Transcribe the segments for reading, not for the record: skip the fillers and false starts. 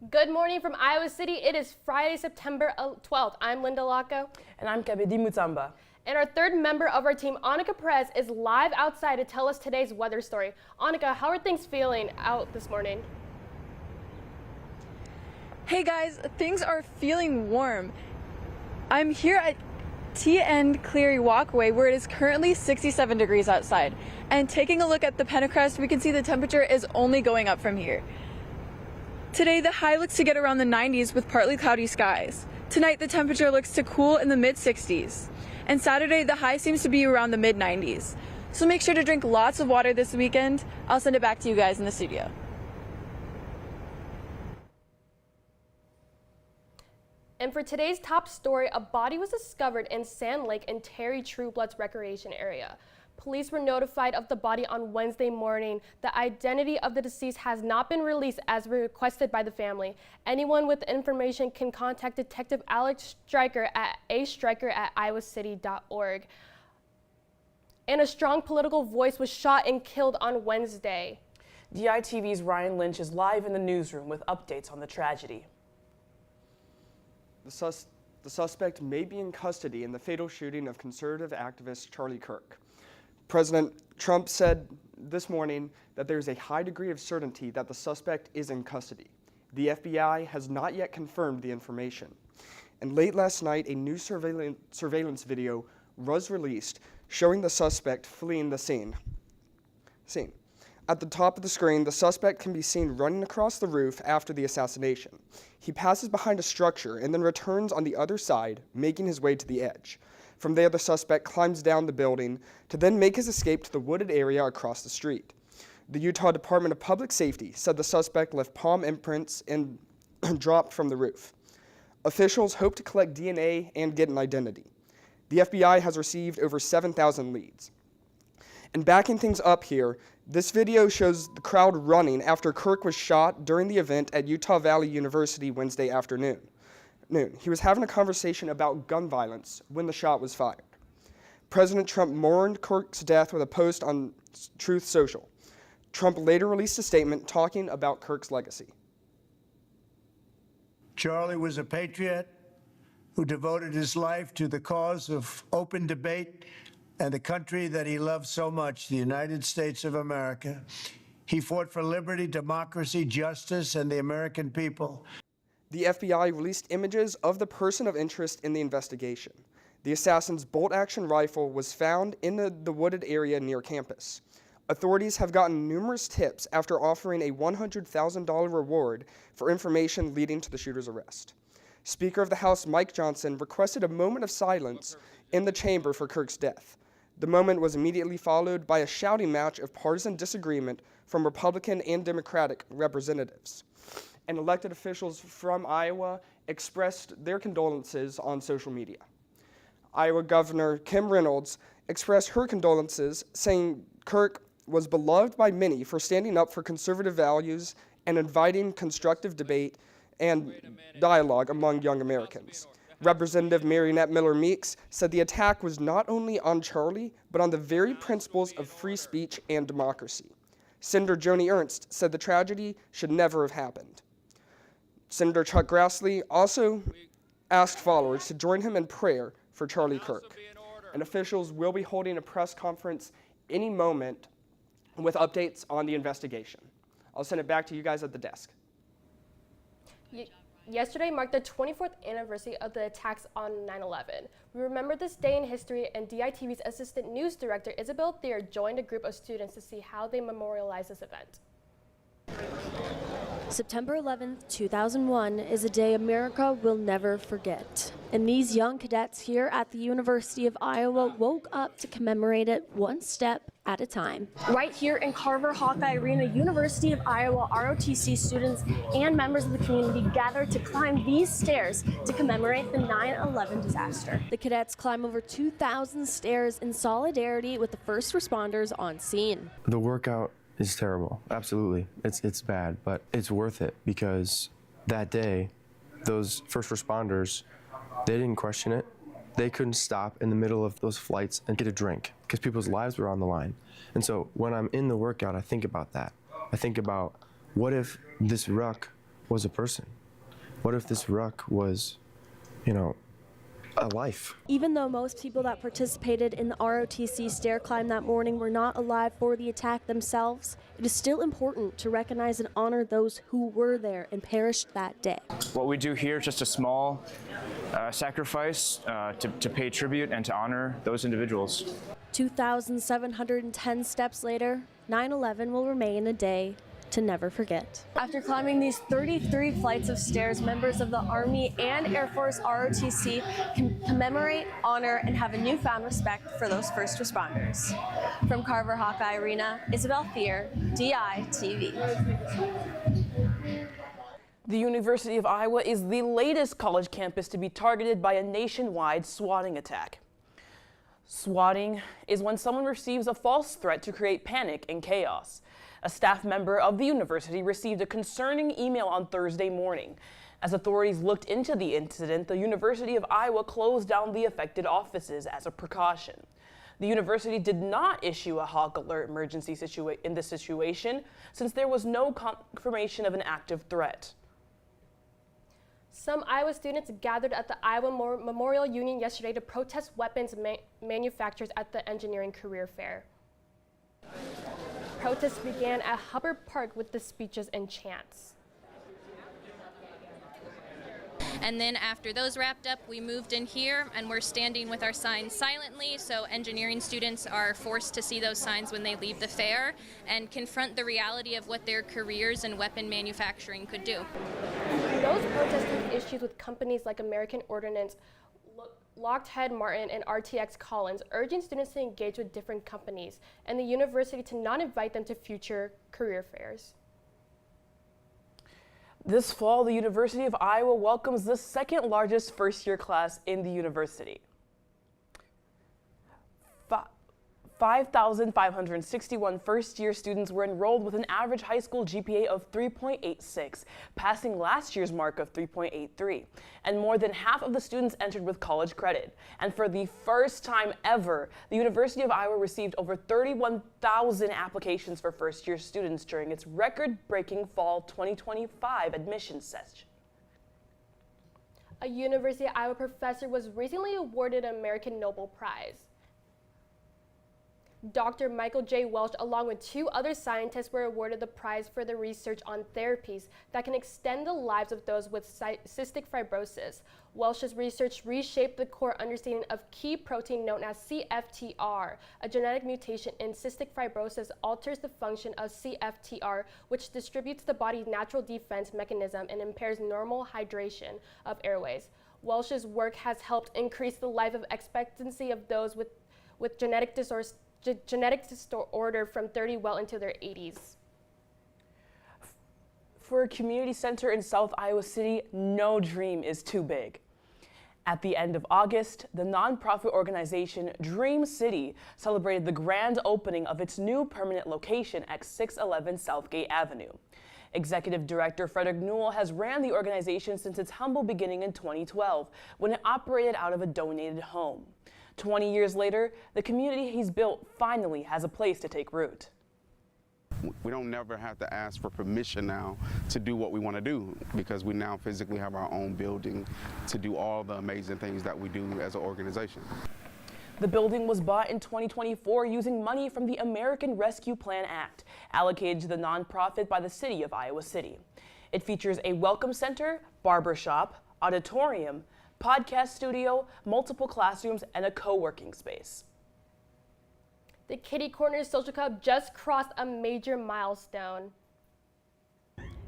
Good morning from Iowa City. It is Friday, September 12th. I'm Linda Laco. And I'm Kebedi Mutamba. And our third member of our team, Annika Perez, is live outside to tell us today's weather story. Annika, how are things feeling out this morning? Hey guys, things are feeling warm. I'm here at T.N. Cleary Walkway where it is currently 67 degrees outside. And taking a look at the Pentacrest, we can see the temperature is only going up from here. Today, the high looks to get around the 90s with partly cloudy skies. Tonight, the temperature looks to cool in the mid-60s. And Saturday, the high seems to be around the mid-90s. So make sure to drink lots of water this weekend. I'll send it back to you guys in the studio. And for today's top story, a body was discovered in Sand Lake in Terry Trueblood's recreation area. Police were notified of the body on Wednesday morning. The identity of the deceased has not been released as requested by the family. Anyone with information can contact Detective Alex Stryker at astryker@iowacity.org. And a strong political voice was shot and killed on Wednesday. DITV's Ryan Lynch is live in the newsroom with updates on the tragedy. The suspect may be in custody in the fatal shooting of conservative activist Charlie Kirk. President Trump said this morning that there is a high degree of certainty that the suspect is in custody. The FBI has not yet confirmed the information. And late last night, a new surveillance video was released showing the suspect fleeing the scene. At the top of the screen, the suspect can be seen running across the roof after the assassination. He passes behind a structure and then returns on the other side, making his way to the edge. From there, the suspect climbs down the building to then make his escape to the wooded area across the street. The Utah Department of Public Safety said the suspect left palm imprints and dropped from the roof. Officials hope to collect DNA and get an identity. The FBI has received over 7,000 leads. And backing things up here, this video shows the crowd running after Kirk was shot during the event at Utah Valley University Wednesday afternoon. He was having a conversation about gun violence when the shot was fired. President Trump mourned Kirk's death with a post on Truth Social. Trump later released a statement talking about Kirk's legacy. Charlie was a patriot who devoted his life to the cause of open debate and the country that he loved so much, the United States of America. He fought for liberty, democracy, justice, and the American people. The FBI released images of the person of interest in the investigation. The assassin's bolt-action rifle was found in the wooded area near campus. Authorities have gotten numerous tips after offering a $100,000 reward for information leading to the shooter's arrest. Speaker of the House Mike Johnson requested a moment of silence in the chamber for Kirk's death. The moment was immediately followed by a shouting match of partisan disagreement from Republican and Democratic representatives. And elected officials from Iowa expressed their condolences on social media. Iowa Governor Kim Reynolds expressed her condolences, saying Kirk was beloved by many for standing up for conservative values and inviting constructive debate and dialogue among young Americans. Representative Marionette Miller Meeks said the attack was not only on Charlie, but on the very principles of free speech and democracy. Senator Joni Ernst said the tragedy should never have happened. Senator Chuck Grassley also asked followers to join him in prayer for Charlie Kirk. And officials will be holding a press conference any moment with updates on the investigation. I'll send it back to you guys at the desk. Yesterday marked the 24th anniversary of the attacks on 9/11. We remember this day in history, and DITV's Assistant News Director Isabel Thier joined a group of students to see how they memorialize this event. September 11th, 2001 is a day America will never forget. And these young cadets here at the University of Iowa woke up to commemorate it one step at a time. Right here in Carver Hawkeye Arena, University of Iowa ROTC students and members of the community gathered to climb these stairs to commemorate the 9/11 disaster. The cadets climb over 2,000 stairs in solidarity with the first responders on scene. The workout is terrible. Absolutely. It's bad, but it's worth it because that day, those first responders, they didn't question it. They couldn't stop in the middle of those flights and get a drink because people's lives were on the line. And so when I'm in the workout, I think about that. I think about what if this ruck was a person? What if this ruck was, a life? Even though most people that participated in the ROTC stair climb that morning were not alive for the attack themselves, it is still important to recognize and honor those who were there and perished that day. What we do here is just a small sacrifice to pay tribute and to honor those individuals. 2,710 steps later, 9/11 will remain a day to never forget. After climbing these 33 flights of stairs, members of the Army and Air Force ROTC can commemorate, honor, and have a newfound respect for those first responders. From Carver Hawkeye Arena, Isabel Thier, DITV. The University of Iowa is the latest college campus to be targeted by a nationwide swatting attack. Swatting is when someone receives a false threat to create panic and chaos. A staff member of the university received a concerning email on Thursday morning. As authorities looked into the incident, the University of Iowa closed down the affected offices as a precaution. The university did not issue a Hawk Alert emergency in this situation, since there was no confirmation of an active threat. Some Iowa students gathered at the Iowa Memorial Union yesterday to protest weapons manufacturers at the Engineering Career Fair. Protests began at Hubbard Park with the speeches and chants. And then after those wrapped up, we moved in here and we're standing with our signs silently, so engineering students are forced to see those signs when they leave the fair and confront the reality of what their careers in weapon manufacturing could do. Those protesting issues with companies like American Ordnance, Lockheed Martin, and RTX Collins, urging students to engage with different companies and the university to not invite them to future career fairs. This fall, the University of Iowa welcomes the second largest first-year class in the university. 5,561 first-year students were enrolled with an average high school GPA of 3.86, passing last year's mark of 3.83. And more than half of the students entered with college credit. And for the first time ever, the University of Iowa received over 31,000 applications for first-year students during its record-breaking fall 2025 admissions session. A University of Iowa professor was recently awarded an American Nobel Prize. Dr. Michael J. Welch, along with 2 other scientists, were awarded the prize for their research on therapies that can extend the lives of those with cystic fibrosis. Welch's research reshaped the core understanding of key protein known as CFTR. A genetic mutation in cystic fibrosis alters the function of CFTR, which distributes the body's natural defense mechanism and impairs normal hydration of airways. Welch's work has helped increase the life expectancy of those with genetic disorder from 30 well into their 80s. For a community center in South Iowa City, no dream is too big. At the end of August, the nonprofit organization Dream City celebrated the grand opening of its new permanent location at 611 Southgate Avenue. Executive Director Frederick Newell has ran the organization since its humble beginning in 2012, when it operated out of a donated home. 20 years later, the community he's built finally has a place to take root. We don't never have to ask for permission now to do what we want to do, because we now physically have our own building to do all the amazing things that we do as an organization. The building was bought in 2024 using money from the American Rescue Plan Act, allocated to the nonprofit by the city of Iowa City. It features a welcome center, barbershop, auditorium, podcast studio, multiple classrooms, and a co-working space. The Kitty Corners Social Club just crossed a major milestone.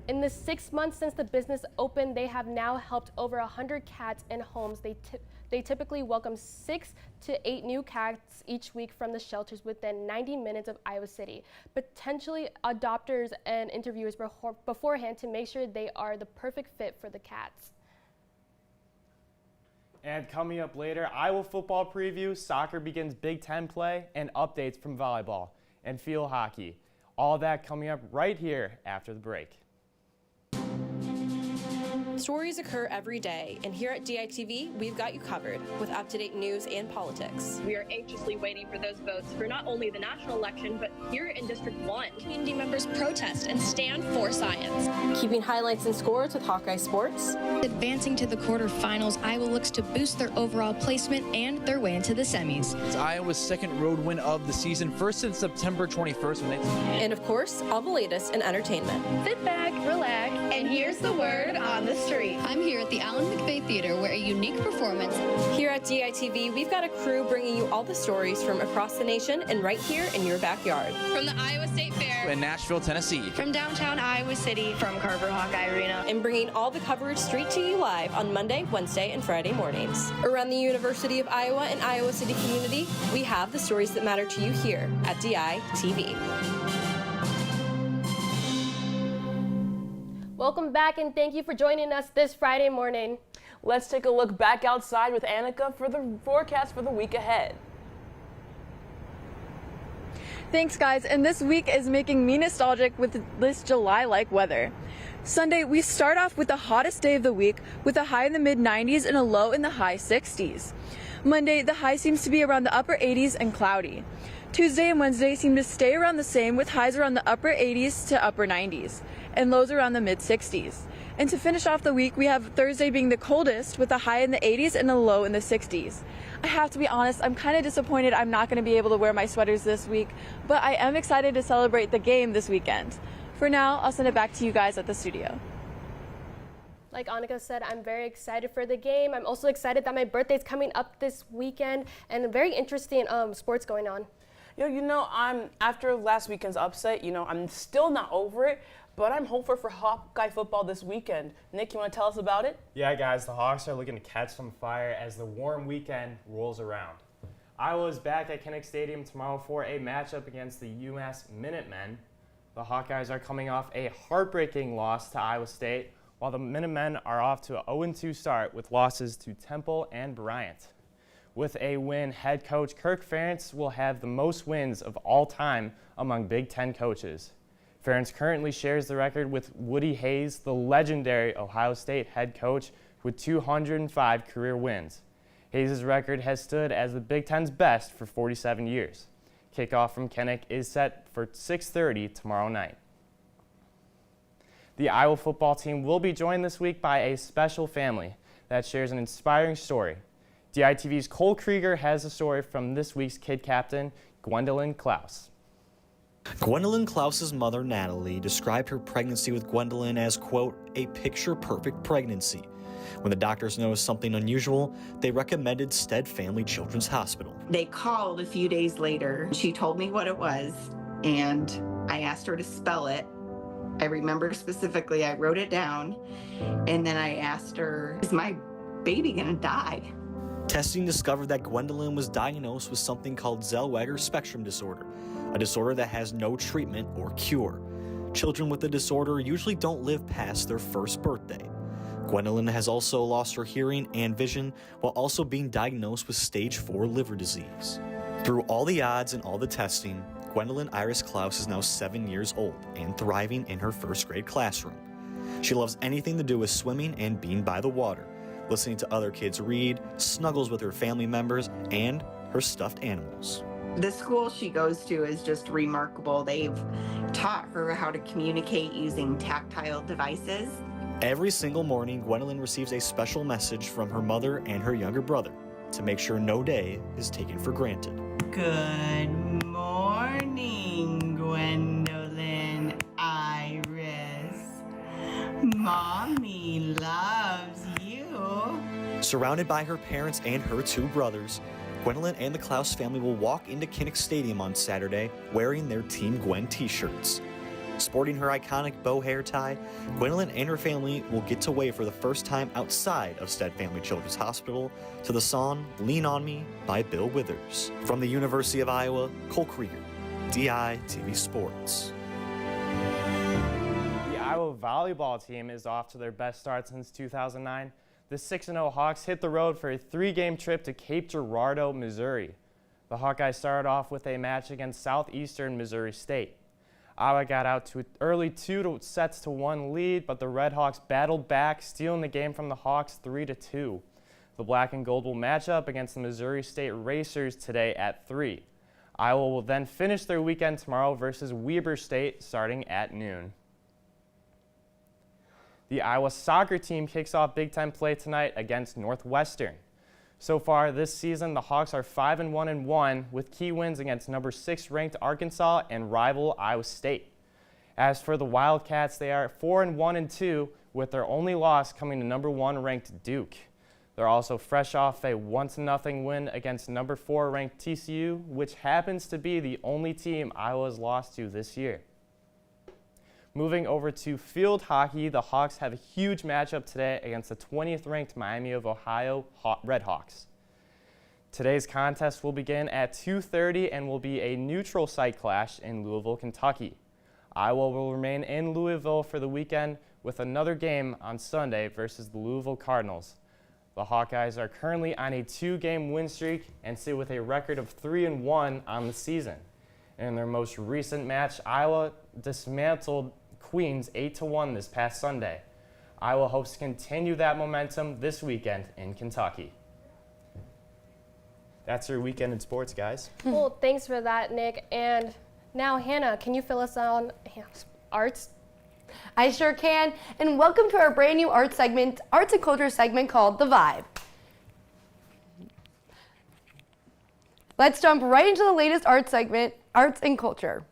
In the 6 months since the business opened, they have now helped over 100 cats in homes. They typically welcome 6 to 8 new cats each week from the shelters within 90 minutes of Iowa City. Potentially adopters and interviewers beforehand to make sure they are the perfect fit for the cats. And coming up later, Iowa football preview, soccer begins Big Ten play, and updates from volleyball and field hockey. All that coming up right here after the break. Stories occur every day, and here at DITV, we've got you covered with up-to-date news and politics. We are anxiously waiting for those votes for not only the national election, but here in District 1. Community members protest and stand for science. Keeping highlights and scores with Hawkeye Sports. Advancing to the quarterfinals, Iowa looks to boost their overall placement and their way into the semis. It's Iowa's second road win of the season, first since September 21st. And of course, all the latest in entertainment. Sit back, relax, and here's the word on the street. I'm here at the Alan McVeigh Theater where a unique performance. Here at DITV, we've got a crew bringing you all the stories from across the nation and right here in your backyard. From the Iowa State Fair. In Nashville, Tennessee. From downtown Iowa City. From Carver Hawkeye Arena. And bringing all the coverage straight to you live on Monday, Wednesday, and Friday mornings. Around the University of Iowa and Iowa City community, we have the stories that matter to you here at DITV. Welcome back and thank you for joining us this Friday morning. Let's take a look back outside with Annika for the forecast for the week ahead. Thanks, guys, and this week is making me nostalgic with this July-like weather. Sunday, we start off with the hottest day of the week with a high in the mid-90s and a low in the high 60s. Monday, the high seems to be around the upper 80s and cloudy. Tuesday and Wednesday seem to stay around the same with highs around the upper 80s to upper 90s and lows around the mid-60s. And to finish off the week, we have Thursday being the coldest with a high in the 80s and a low in the 60s. I have to be honest, I'm kind of disappointed I'm not going to be able to wear my sweaters this week, but I am excited to celebrate the game this weekend. For now, I'll send it back to you guys at the studio. Like Annika said, I'm very excited for the game. I'm also excited that my birthday's coming up this weekend and very interesting sports going on. I'm after last weekend's upset, I'm still not over it, but I'm hopeful for Hawkeye football this weekend. Nick, you want to tell us about it? Yeah, guys, the Hawks are looking to catch some fire as the warm weekend rolls around. Iowa is back at Kinnick Stadium tomorrow for a matchup against the UMass Minutemen. The Hawkeyes are coming off a heartbreaking loss to Iowa State, while the Minutemen are off to an 0-2 start with losses to Temple and Bryant. With a win, head coach Kirk Ferentz will have the most wins of all time among Big Ten coaches. Ferentz currently shares the record with Woody Hayes, the legendary Ohio State head coach, with 205 career wins. Hayes' record has stood as the Big Ten's best for 47 years. Kickoff from Kinnick is set for 6:30 tomorrow night. The Iowa football team will be joined this week by a special family that shares an inspiring story. DITV's Cole Krieger has a story from this week's kid captain, Gwendolyn Klaus. Gwendolyn Klaus's mother, Natalie, described her pregnancy with Gwendolyn as, quote, a picture-perfect pregnancy. When the doctors noticed something unusual, they recommended Stead Family Children's Hospital. They called a few days later. She told me what it was, and I asked her to spell it. I remember specifically, I wrote it down, and then I asked her, is my baby gonna die? Testing discovered that Gwendolyn was diagnosed with something called Zellweger spectrum disorder, a disorder that has no treatment or cure. Children with the disorder usually don't live past their first birthday. Gwendolyn has also lost her hearing and vision while also being diagnosed with stage 4 liver disease. Through all the odds and all the testing, Gwendolyn Iris Klaus is now 7 years old and thriving in her first grade classroom. She loves anything to do with swimming and being by the water, listening to other kids read, snuggles with her family members, and her stuffed animals. The school she goes to is just remarkable. They've taught her how to communicate using tactile devices. Every single morning, Gwendolyn receives a special message from her mother and her younger brother to make sure no day is taken for granted. Good morning, Gwendolyn Iris. Mommy loves you. Surrounded by her parents and her 2 brothers, Gwendolyn and the Klaus family will walk into Kinnick Stadium on Saturday wearing their Team Gwen t-shirts. Sporting her iconic bow hair tie, Gwendolyn and her family will get to wave for the first time outside of Stead Family Children's Hospital to the song Lean On Me by Bill Withers. From the University of Iowa, Cole Krieger, DITV Sports. The Iowa volleyball team is off to their best start since 2009. The 6-0 Hawks hit the road for a 3-game trip to Cape Girardeau, Missouri. The Hawkeyes started off with a match against Southeastern Missouri State. Iowa got out to an early 2-1 lead, but the Red Hawks battled back, stealing the game from the Hawks 3-2. The black and gold will match up against the Missouri State Racers today at 3. Iowa will then finish their weekend tomorrow versus Weber State starting at noon. The Iowa soccer team kicks off Big Ten play tonight against Northwestern. So far this season, the Hawks are 5-1-1 with key wins against number 6 ranked Arkansas and rival Iowa State. As for the Wildcats, they are 4-1-2 with their only loss coming to number 1 ranked Duke. They're also fresh off a 1-0 win against number 4 ranked TCU, which happens to be the only team Iowa has lost to this year. Moving over to field hockey, the Hawks have a huge matchup today against the 20th ranked Miami of Ohio Redhawks. Today's contest will begin at 2:30 and will be a neutral site clash in Louisville, Kentucky. Iowa will remain in Louisville for the weekend with another game on Sunday versus the Louisville Cardinals. The Hawkeyes are currently on a 2-game win streak and sit with a record of 3-1 on the season. In their most recent match, Iowa dismantled Queens 8-1 this past Sunday. Iowa hopes to continue that momentum this weekend in Kentucky. That's your weekend in sports, guys. Well, thanks for that, Nick. And now, Hannah, can you fill us on arts? I sure can. And welcome to our brand new arts and culture segment called The Vibe. Let's jump right into the latest art segment, arts and culture.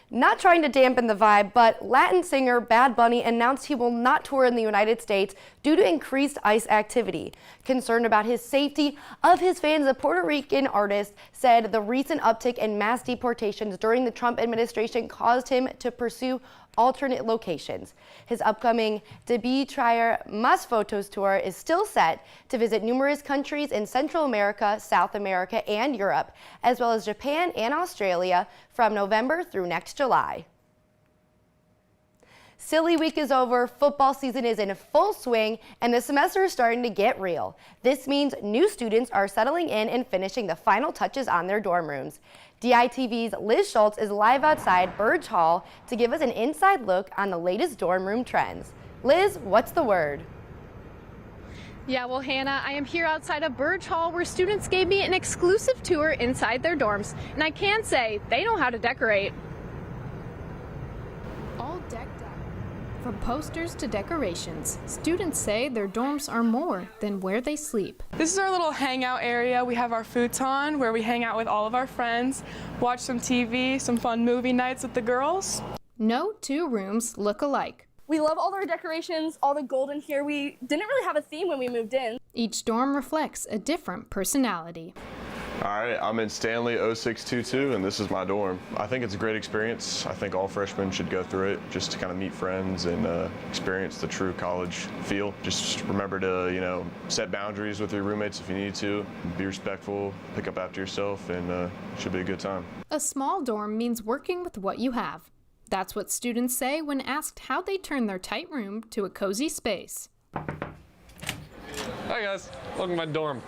Not trying to dampen the vibe, but Latin singer Bad Bunny announced he will not tour in the United States due to increased ICE activity. Concerned about his safety of his fans, the Puerto Rican artist said the recent uptick in mass deportations during the Trump administration caused him to pursue alternate locations. His upcoming Debut Trier Mas Fotos tour is still set to visit numerous countries in Central America, South America, and Europe, as well as Japan and Australia from November through next July. Silly week is over, football season is in full swing, and the semester is starting to get real. This means new students are settling in and finishing the final touches on their dorm rooms. DITV's Liz Schultz is live outside Burge Hall to give us an inside look on the latest dorm room trends. Liz, what's the word? Yeah, well, Hannah, I am here outside of Burge Hall where students gave me an exclusive tour inside their dorms, and I can say they know how to decorate. All decked out. From posters to decorations, students say their dorms are more than where they sleep. This is our little hangout area. We have our futon where we hang out with all of our friends, watch some TV, some fun movie nights with the girls. No two rooms look alike. We love all our decorations, all the gold in here. We didn't really have a theme when we moved in. Each dorm reflects a different personality. All right, I'm in Stanley 0622, and this is my dorm. I think it's a great experience. I think all freshmen should go through it just to kind of meet friends and experience the true college feel. Just remember to, set boundaries with your roommates if you need to. Be respectful, pick up after yourself, and it should be a good time. A small dorm means working with what you have. That's what students say when asked how they turn their tight room to a cozy space. Hi guys, welcome to my dorm.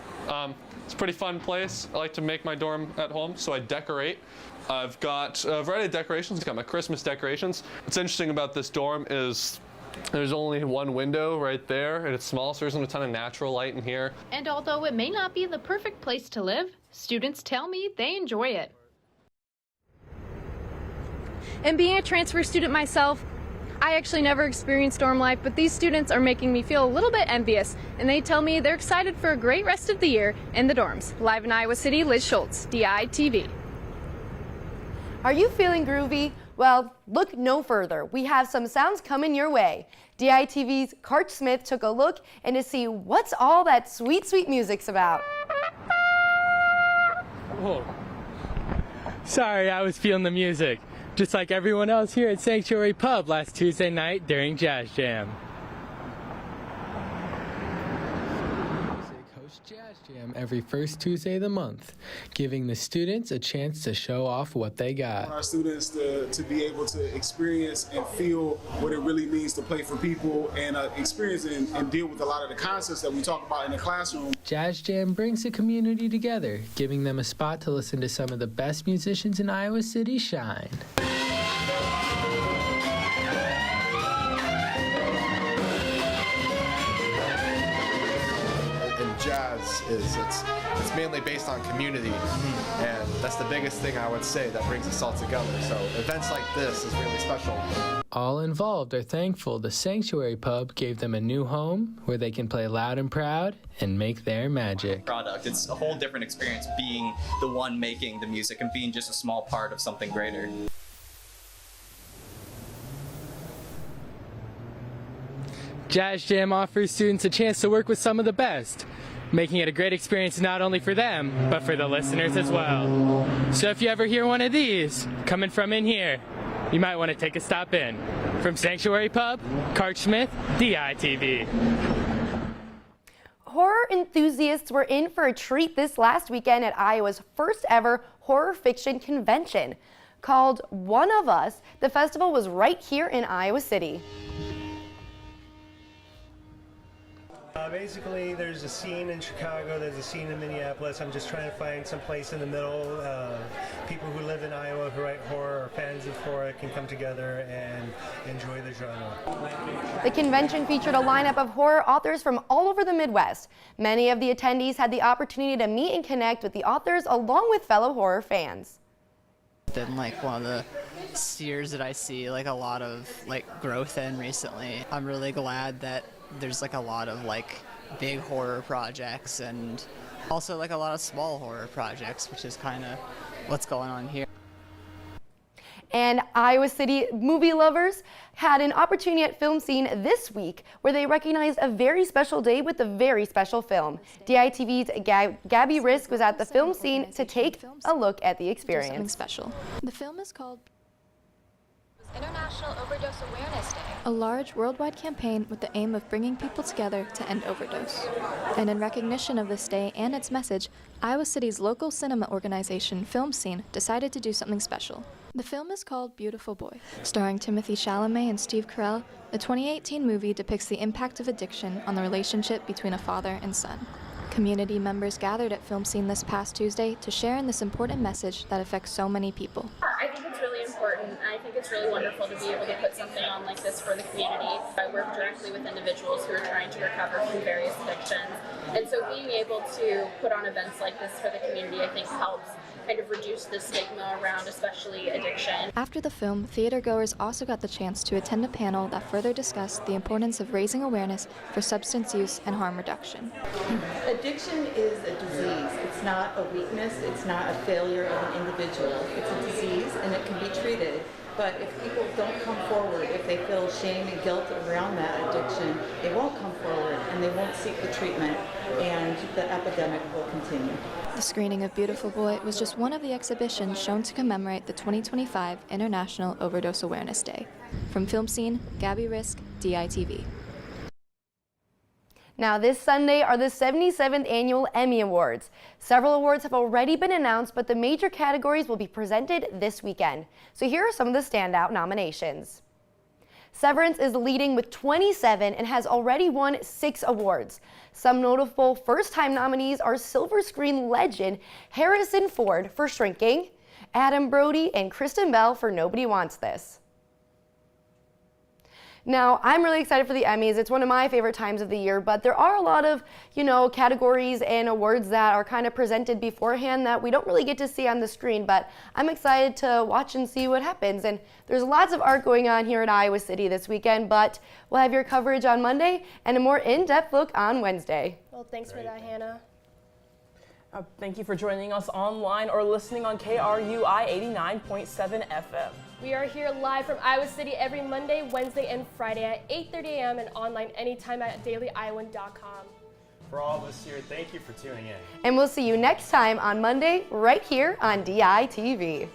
It's a pretty fun place. I like to make my dorm at home, so I decorate. I've got a variety of decorations. I've got my Christmas decorations. What's interesting about this dorm is there's only one window right there, and it's small, so there isn't a ton of natural light in here. And although it may not be the perfect place to live, students tell me they enjoy it. And being a transfer student myself, I actually never experienced dorm life, but these students are making me feel a little bit envious, and they tell me they're excited for a great rest of the year in the dorms. Live in Iowa City, Liz Schultz, DITV. Are you feeling groovy? Well, look no further. We have some sounds coming your way. DITV's Karch Smith took a look and to see what's all that sweet, sweet music's about. Whoa. Sorry, I was feeling the music. Just like everyone else here at Sanctuary Pub last Tuesday night during Jazz Jam. Hosts Jazz Jam every first Tuesday of the month, giving the students a chance to show off what they got. Our students to be able to experience and feel what it really means to play for people and experience and deal with a lot of the concepts that we talk about in the classroom. Jazz Jam brings the community together, giving them a spot to listen to some of the best musicians in Iowa City shine. jazz is. It's mainly based on community, and that's the biggest thing I would say that brings us all together. So events like this is really special. All involved are thankful the Sanctuary Pub gave them a new home where they can play loud and proud and make their magic. Product. It's a whole different experience being the one making the music and being just a small part of something greater. Jazz Jam offers students a chance to work with some of the best, making it a great experience not only for them, but for the listeners as well. So if you ever hear one of these coming from in here, you might want to take a stop in. From Sanctuary Pub, Cart Smith, DITV. Horror enthusiasts were in for a treat this last weekend at Iowa's first ever horror fiction convention. Called One of Us, the festival was right here in Iowa City. Basically, there's a scene in Chicago, there's a scene in Minneapolis. I'm just trying to find some place in the middle. People who live in Iowa who write horror or fans of horror can come together and enjoy the genre. The convention featured a lineup of horror authors from all over the Midwest. Many of the attendees had the opportunity to meet and connect with the authors along with fellow horror fans. Been like one of the spheres that I see like a lot of like growth in recently. I'm really glad that there's like a lot of like big horror projects and also like a lot of small horror projects, which is kind of what's going on here. And Iowa City movie lovers had an opportunity at Film Scene this week where they recognized a very special day with a very special film. DITV's Gabby Risk was at the Film Scene to take a look at the experience. Something special. The film is called International Overdose Awareness Day, a large worldwide campaign with the aim of bringing people together to end overdose. And in recognition of this day and its message, Iowa City's local cinema organization, Film Scene, decided to do something special. The film is called Beautiful Boy. Starring Timothy Chalamet and Steve Carell, the 2018 movie depicts the impact of addiction on the relationship between a father and son. Community members gathered at Film Scene this past Tuesday to share in this important message that affects so many people. I think it's really important. I think it's really wonderful to be able to put something on like this for the community. I work directly with individuals who are trying to recover from various addictions. And so being able to put on events like this for the community, I think helps kind of reduce the stigma around especially addiction. After the film, theatergoers also got the chance to attend a panel that further discussed the importance of raising awareness for substance use and harm reduction. Addiction is a disease. It's not a weakness. It's not a failure of an individual. It's a disease and it can be treated. But if people don't come forward, if they feel shame and guilt around that addiction, they won't come forward and they won't seek the treatment, and the epidemic will continue. The screening of Beautiful Boy was just one of the exhibitions shown to commemorate the 2025 International Overdose Awareness Day. From Film Scene, Gabby Risk, DITV. Now this Sunday are the 77th Annual Emmy Awards. Several awards have already been announced, but the major categories will be presented this weekend. So here are some of the standout nominations. Severance is leading with 27 and has already won 6 awards. Some notable first-time nominees are silver screen legend Harrison Ford for Shrinking, Adam Brody and Kristen Bell for Nobody Wants This. Now, I'm really excited for the Emmys. It's one of my favorite times of the year, but there are a lot of, categories and awards that are kind of presented beforehand that we don't really get to see on the screen, but I'm excited to watch and see what happens. And there's lots of art going on here in Iowa City this weekend, but we'll have your coverage on Monday and a more in-depth look on Wednesday. Well, thanks for that, Hannah. Thank you for joining us online or listening on KRUI 89.7 FM. We are here live from Iowa City every Monday, Wednesday, and Friday at 8:30 a.m. and online anytime at dailyiowan.com. For all of us here, thank you for tuning in. And we'll see you next time on Monday right here on DITV.